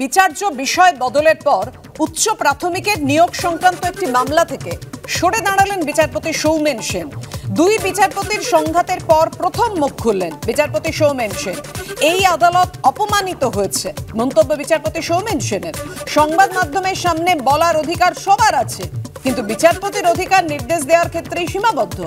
বিচার্য বিষয় বদলের পর উচ্চ প্রাথমিকের নিয়োগ সংক্রান্ত একটি মামলা থেকে সরে দাঁড়ালেন বিচারপতি সৌমেন সেন। দুই বিচারপতির সংঘাতের পর প্রথম মুখ খুললেন বিচারপতি সৌমেন সেন। এই আদালত অপমানিত হয়েছে, মন্তব্য বিচারপতি সৌমেন সেনের। সংবাদ মাধ্যমের সামনে বলার অধিকার সবার আছে, কিন্তু বিচারপতির অধিকার নির্দেশ দেওয়ার ক্ষেত্রেই সীমাবদ্ধ।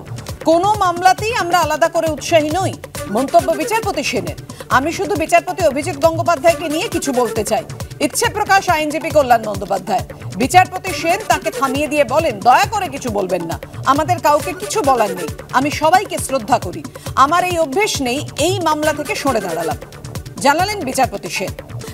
কোনো মামলাতেই আমরা আলাদা করে উৎসাহী নই, মন্তব্য বিচারপতি সেনের। আমি শুধু বিচারপতি অভিজিৎ গঙ্গোপাধ্যায়কে নিয়ে কিছু বলতে চাই। ইচ্ছে প্রকাশ আইনজীবী কল্যাণ বন্দ্যোপাধ্যায়। বিচারপতি সেন তাকে থামিয়ে দিয়ে বলেন, দয়া করে কিছু বলবেন না, আমাদের কাউকে কিছু বলার নেই, আমি সবাইকে শ্রদ্ধা করি, আমার এই অভ্যেস নেই, এই মামলা থেকে সরে দাঁড়ালাম, জানালেন বিচারপতি সেন।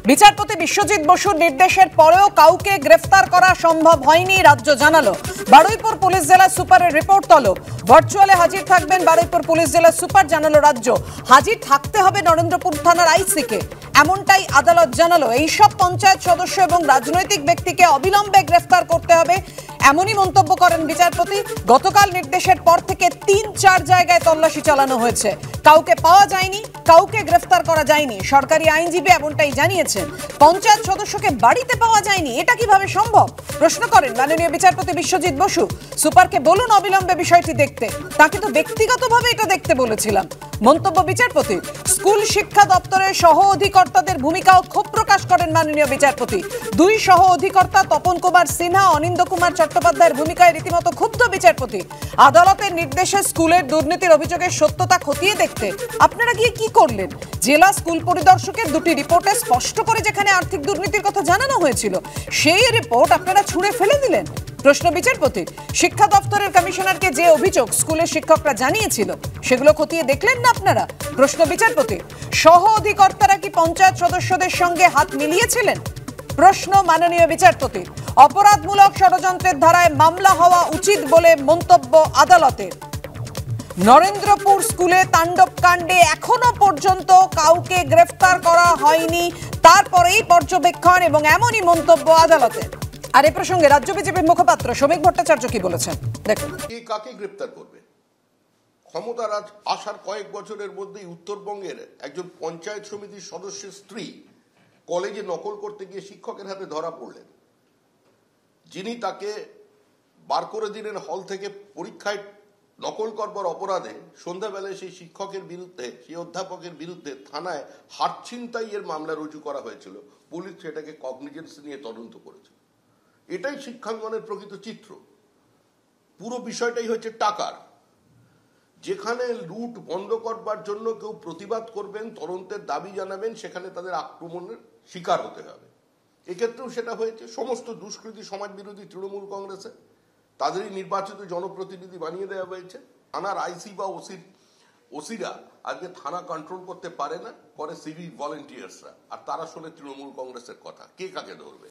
বিচারপতি বিশ্বজিৎ বসুর নির্দেশের পরেও কাউকে গ্রেফতার করা সম্ভব হয়নি, রাজ্য জানালো। বারুইপুর পুলিশ জেলা সুপারের রিপোর্ট তলব। ভার্চুয়ালে হাজির থাকবেন বারুইপুর পুলিশ জেলা সুপার, জানালো রাজ্য। হাজির থাকতে হবে নরেন্দ্রপুর থানার আইসিকে, এমনটাই আদালত জানালো। এইসব পঞ্চায়েত সদস্য এবং রাজনৈতিক ব্যক্তিকে অবিলম্বে গ্রেফতার করতে হবে, এমনই মন্তব্য করেন বিচারপতি। গতকাল নির্দেশের পর থেকে ৩-৪ জায়গায় তল্লাশি চালানো হয়েছে, কাউকে পাওয়া যায়নি, কাউকে গ্রেফতার করা যায়নি। সরকারি আইনজীবী এমনটাই জানিয়েছেন। পঞ্চায়েত সদস্যকে বাড়িতে পাওয়া যায়নি, এটা কিভাবে সম্ভব? প্রশ্ন করেন মাননীয় বিচারপতি বিশ্বজিৎ বসু। সুপারকে বলুন অবিলম্বে বিষয়টি দেখতে, তাকে তো ব্যক্তিগতভাবে এটা দেখতে বলেছিলাম, মন্তব্য বিচারপতি। স্কুল শিক্ষা দপ্তরের সহ অধিকর্তাদের ভূমিকাও ক্ষোভ প্রকাশ করেন মাননীয় বিচারপতি। দুই সহ অধিকর্তা তপন কুমার সিনহা, অনিন্দ কুমার চট্টোপাধ্যায়ের ভূমিকায় রীতিমতো ক্ষুব্ধ বিচারপতি। আদালতের নির্দেশে স্কুলের দুর্নীতির অভিযোগের সত্যতা খতিয়ে দেখতে আপনারা গিয়ে কি করলেন? জেলা স্কুল পরিদর্শকের দুটি রিপোর্টে স্পষ্ট করে যেখানে আর্থিক দুর্নীতির কথা জানানো হয়েছিল, সেই রিপোর্ট আপনারা ছুঁড়ে ফেলে দিলেন, প্রশ্ন বিচারপতি। শিক্ষা দপ্তরের কমিশনারকে যে অভিযোগ স্কুলের শিক্ষকরা জানিয়েছিল, সেগুলো খতিয়ে দেখলেন না আপনারা, প্রশ্ন বিচারপতি। সহ অধিকর্তারা কি পঞ্চায়েত সদস্যদের সঙ্গে হাত মিলিয়েছিলেন, প্রশ্ন মাননীয় বিচারপতি। অপরাধমূলক ষড়যন্ত্রের ধারায় মামলা হওয়া উচিত বলে মন্তব্য আদালতের। নরেন্দ্রপুর স্কুলে তাণ্ডব কাণ্ডে এখনো পর্যন্ত কাউকে গ্রেফতার করা হয়নি, তারপরেই পর্যবেক্ষণ, এবং এমনই মন্তব্য আদালতের। আর এই প্রসঙ্গে রাজ্য বিজেপির মুখপাত্র শ্রমিক ভট্টাচার্য কি বলেছেন দেখুন। কাকে গ্রেফতার করবে? ক্ষমতার আসার কয়েক বছরের মধ্যেই উত্তরবঙ্গের একজন পঞ্চায়েত সমিতির সদস্যের স্ত্রী কলেজে নকল করতে গিয়ে শিক্ষকের হাতে ধরা পড়লেন। যিনি তাকে বার করে দিলেন হল থেকে পরীক্ষায় নকল করবার অপরাধে, সন্ধ্যাবেলায় সেই শিক্ষকের বিরুদ্ধে, সেই অধ্যাপকের বিরুদ্ধে থানায় হাত ছিনতাইয়ের মামলা রুজু করা হয়েছিল। পুলিশ সেটাকে কগনিজেন্স নিয়ে তদন্ত করেছিল। এটাই শিক্ষাঙ্গনের প্রকৃত চিত্র। পুরো বিষয়টাই হচ্ছে টাকার। যেখানে লুট বন্ধ করবার জন্য কেউ প্রতিবাদ করবেন, তদন্তের দাবি জানাবেন, সেখানে তাদের আক্রমণের শিকার হতে হবে। এক্ষেত্রেও সেটা হয়েছে। সমস্ত দুষ্কৃতী সমাজ বিরোধী তৃণমূল কংগ্রেসে তাদেরই নির্বাচিত জনপ্রতিনিধি বানিয়ে দেওয়া হয়েছে। থানার আইসি বা ওসিরা আজকে থানা কন্ট্রোল করতে পারে না, করে সিভিক ভলেন্টিয়ার্সরা, আর তারা শোনে তৃণমূল কংগ্রেসের কথা। কে কাকে ধরবে?